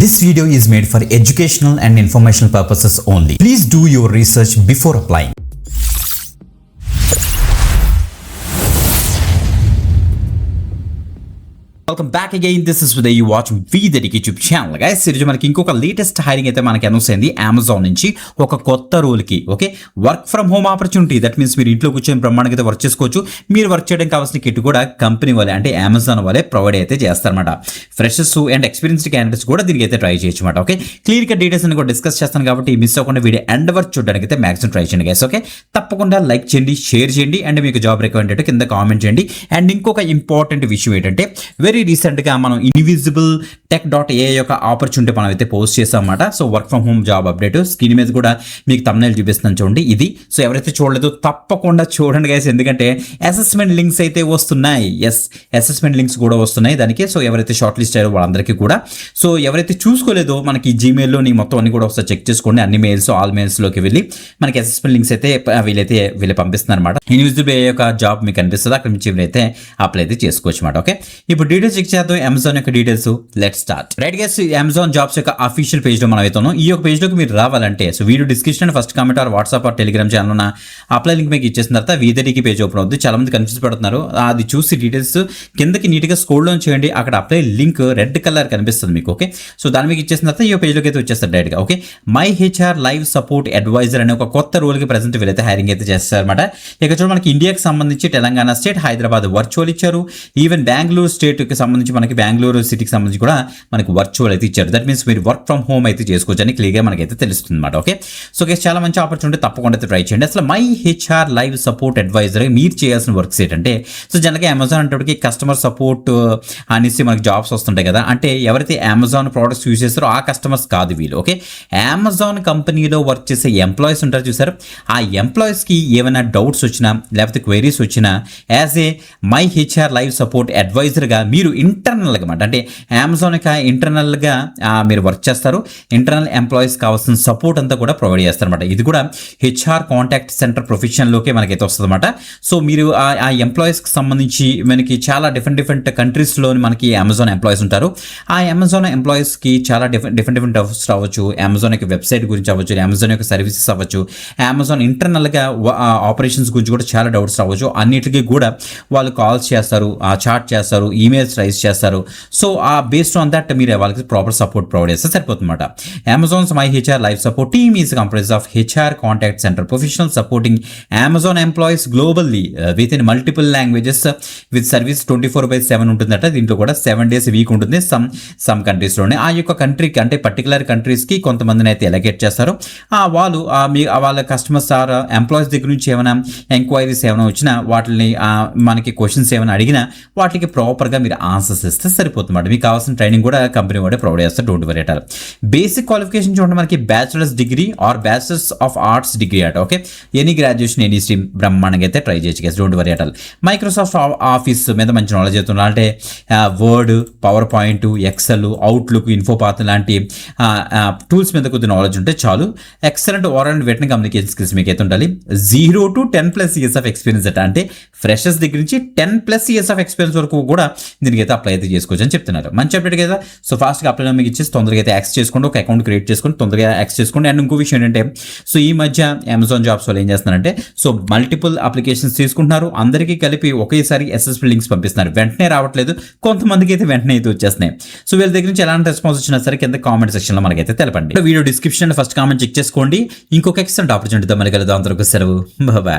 This video is made for educational and informational purposes only. Please do your research before applying. Welcome back again. This is with you watching VTech YouTube channel. Guys ఈరోజు మనకి ఇంకొక latest hiring అయితే మనకి announce అయింది Amazon నుంచి ఒక కొత్త రోల్కి. Okay, work from home opportunity. That means మీరు ఇంట్లో కూర్చొని బ్రహ్మాండంగా అయితే వర్క్ చేసుకోవచ్చు. మీరు వర్క్ చేయడానికి కావాల్సిన కిట్ కూడా కంపెనీ వాళ్ళే అంటే అమెజాన్ వాళ్ళే ప్రొవైడ్ అయితే చేస్తారన్నమాట. ఫ్రెషర్స్ అండ్ ఎక్స్పీరియన్స్డ్ క్యాండిడేట్స్ కూడా దీనికి అయితే ట్రై చేయొచ్చు అనమాట. ఓకే, క్లియర్గా డీటెయిల్స్ అని కూడా డిస్కస్ చేస్తాను కాబట్టి మిస్ అవ్వకుండా వీడియో ఎండ్ వరకు చూడడానికి అయితే మ్యాక్సిమం ట్రై చేయండి గైస్. ఓకే, తప్పకుండా లైక్ చేయండి, షేర్ చేయండి అండ్ మీకు జాబ్ రిక్వైర్మెంట్ కింద కామెంట్ చేయండి. అండ్ ఇంకొక ఇంపార్టెంట్ విషయం ఏంటంటే వెరీ రీసెంట్గా మనం ఇన్విజిబుల్ tech.ai యొక్క ఆపర్చునిటీ మనం అయితే పోస్ట్ చేసాం అన్నమాట. So work from home job update screen మీద కూడా మీకు thumbnail చూపిస్తున్నాను చూడండి. ఇది సో ఎవరైతే చూడలేదు తప్పకుండా చూడండి గైస్, ఎందుకంటే అసెస్మెంట్ లింక్స్ అయితే వస్తున్నాయి. ఎస్, అసెస్మెంట్ లింక్స్ కూడా వస్తున్నాయి దానికి. సో ఎవరైతే షార్ట్ లిస్ట్ అయ్యారో వాళ్ళందరికీ కూడా. సో ఎవరైతే చూసుకోలేదో మనకి జీమెయిల్లో నీ మొత్తం అన్ని కూడా ఒకసారి చెక్ చేసుకోండి. అన్ని మెయిల్స్ ఆల్ మెయిల్స్లోకి వెళ్ళి మనకి అసెస్మెంట్ లింక్స్ అయితే వీళ్ళు పంపిస్తున్నారు అనమాట. ఇన్విజిబుల్ AI యొక్క జాబ్ మీకు కనిపిస్తుంది, అక్కడ నుంచి అయితే అప్లై అయితే చేసుకోవచ్చు అనమాట. ఓకే, ఇప్పుడు డీటెయిల్స్ చెక్ చేద్దాం అమెజాన్ యొక్క details. Let's start. Right guys, Amazon jobs యొక్క అఫీషియల్ పేజ్ లో మనం అయితే ఉన్నాం. ఈ యొక్క పేజ్ లోకి మీరు రావాలంటే so video description first comment are WhatsApp or Telegram channel ఉన్న అప్లై లింక్ మీకు ఇచ్చేసిన తర్వాత VTech పేజ్ ఓపెన్ అవుతుంది. చాలా మంది కన్ఫ్యూజ్ పడుతున్నారు. అది చూసి డీటెయిల్స్ కిందకి నీట్గా స్క్రోల్ డౌన్ చేయండి. అక్కడ అప్లై లింక్ రెడ్ కలర్ కనిపిస్తుంది మీకు. ఓకే, సో దాని మీకు ఇచ్చేసిన తర్వాత ఈ పేజ్ లోకి అయితే వచ్చేస్తారు డైరెక్ట్గా. Okay, my HR live support advisor అనే ఒక కొత్త రోల్కి ప్రెసెంట్ వీళ్ళైతే హైరింగ్ అయితే చేస్తారన్నమాట. ఇక చూడండి మనకి ఇండియాకి సంబంధించి తెలంగాణ స్టేట్, హైదరాబాద్ వర్చువల్ ఇచ్చారు. ఈవెన్ బెంగళూరు స్టేట్కి సంబంధించి మనకి బెంగళూరు సిటీకి సంబంధించి కూడా మనకి వర్చువల్ అయితే ఇచ్చారు. దట్ మీన్స్ మీరు వర్క్ ఫ్రమ్ హోమ్ అయితే చేసుకోవచ్చు అని క్లియర్గా మనకైతే తెలుస్తుంది అనమాట. ఓకే, సో గైస్ చాలా మంచి ఆపర్చునిటీ, తప్పకుండా అయితే ట్రై చేయండి. అసలు my HR live support advisor మీరు చేయాల్సిన వర్క్స్ ఏంటంటే సో జనరల్గా అమెజాన్ అంటే కస్టమర్ సపోర్ట్ అనేసి మనకి జాబ్స్ వస్తుంటాయి కదా. అంటే ఎవరైతే అమెజాన్ ప్రోడక్ట్స్ యూజ్ చేస్తారో ఆ కస్టమర్స్ కాదు వీళ్ళు. ఓకే, అమెజాన్ కంపెనీలో వర్క్ చేసే ఎంప్లాయీస్ ఉంటారు చూసారు, ఆ ఎంప్లాయీస్కి ఏమైనా డౌట్స్ వచ్చినా లేకపోతే క్వైరీస్ వచ్చినా as a my HR live support అడ్వైజర్గా మీరు ఇంటర్నల్గా అన్నమాట, అంటే అమెజాన్ యొక్క ఇంటర్నల్గా మీరు వర్క్ చేస్తారు. ఇంటర్నల్ ఎంప్లాయీస్ కావాల్సిన సపోర్ట్ అంతా కూడా ప్రొవైడ్ చేస్తారన్నమాట. ఇది కూడా HR కాంటాక్ట్ సెంటర్ ప్రొఫెషన్లోకే మనకైతే వస్తుంది అనమాట. సో మీరు ఆ ఎంప్లాయీస్కి సంబంధించి మనకి చాలా డిఫరెంట్ కంట్రీస్లోని మనకి అమెజాన్ ఎంప్లాయీస్ ఉంటారు. ఆ అమెజాన్ ఎంప్లాయీస్కి చాలా డిఫరెంట్ డౌట్స్ రావచ్చు. అమెజాన్ యొక్క వెబ్సైట్ గురించి అవ్వచ్చు, అమెజాన్ యొక్క సర్వీసెస్ అవ్వచ్చు, అమెజాన్ ఇంటర్నల్గా ఆపరేషన్స్ గురించి కూడా చాలా డౌట్స్ రావచ్చు. అన్నిటికీ కూడా వాళ్ళు కాల్స్ చేస్తారు, చాట్ చేస్తారు, ఈమెయిల్స్ రైజ్ చేస్తారు. సో బేస్డ్ ఆన్ దట్ మీరు వాళ్ళకి ప్రాపర్ సపోర్ట్ ప్రొవైడ్ చేస్తే సరిపోతుందన్నమాట. Amazon's my HR live support team is comprise of HR contact centre professional supporting Amazon employees globally within multiple languages with service 24/7 ఉంటుందట. దీంట్లో కూడా 7 days week ఉంటుంది some కంట్రీస్లోనే. ఆ యొక్క కంట్రీకి అంటే పర్టికులర్ కంట్రీస్కి కొంతమందిని అయితే ఎలకేట్ చేస్తారు. వాళ్ళు వాళ్ళ కస్టమర్స్ ఆర్ ఎంప్లాయీస్ దగ్గర నుంచి ఏమైనా ఎంక్వైరీస్ ఏమైనా వచ్చినా వాటిని మనకి క్వశ్చన్స్ ఏమైనా అడిగినా వాటికి ప్రాపర్గా మీరు ఆన్సర్స్ ఇస్తే సరిపోతుందన్నమాట. మీకు కావాల్సిన ట్రైనింగ్ కూడా కంపెనీ కూడా ప్రొవైడ్ చేస్తారు. Don't worry at all. Basic qualification చూడండి మనకి bachelor's degree or bachelor's of arts degree అట. Okay, any graduation any stream బ్రహ్మాండంగా అయితే ట్రై చేయొచ్చు guys. Don't worry at all. Microsoft Office మీద మంచి నాలెడ్జ్ అవుతున్నారు అంటే Word, PowerPoint, Excel, Outlook, InfoPath లాంటి టూల్స్ మీద కొద్ది నాలెడ్జ్ ఉంటే చాలు. Excellent overall and veterinary communication skills మీకు అయితే ఉండాలి. 0 to 10+ years ఆఫ్ ఎక్స్పీరియన్స్ అట. అంటే ఫ్రెషర్స్ దగ్గర నుంచి 10+ years ఆఫ్ ఎక్స్పీరియన్స్ వరకు కూడా దీనికి అయితే అప్లై అయితే చేసుకోవచ్చు అని చెప్తున్నారు. మంచి అప్డేట్ కదా. సో ఫాస్ట్గా అప్లై మీకు ఇచ్చేసి తొందరగా అయితే యాక్సెస్ చేసుకోండి, ఒక అకౌంట్ క్రియేట్ చేసుకొని తొందరగా యాక్సెస్ చేసుకోండి. అండ్ ఇంకో విషయం ఏంటంటే సో ఈ మధ్య అమెజాన్ జాబ్స్ వాళ్ళు ఏం చేస్తున్నారంటే సో మల్టిపుల్ అప్లికేషన్స్ తీసుకుంటున్నారు, అందరికీ కలిపి ఒకేసారి అసెస్మెంట్ లింక్స్ పంపిస్తున్నారు. వెంటనే రావట్లేదు, కొంతమందికి అయితే వెంటనే అయితే వచ్చేస్తున్నాయి. సో వీళ్ళ దగ్గర నుంచి ఎలాంటి రెస్పాన్స్ వచ్చినా సరే కింద కామెంట్ సెక్షన్లో మనకైతే తెలపండి. Video description first comment check చేసుకోండి. ఇంకొక ఎక్సలెంట్ ఆపర్చునిటీతో మనకి కలుద్దాం. అంతవరకు సెలవు, బాయ్.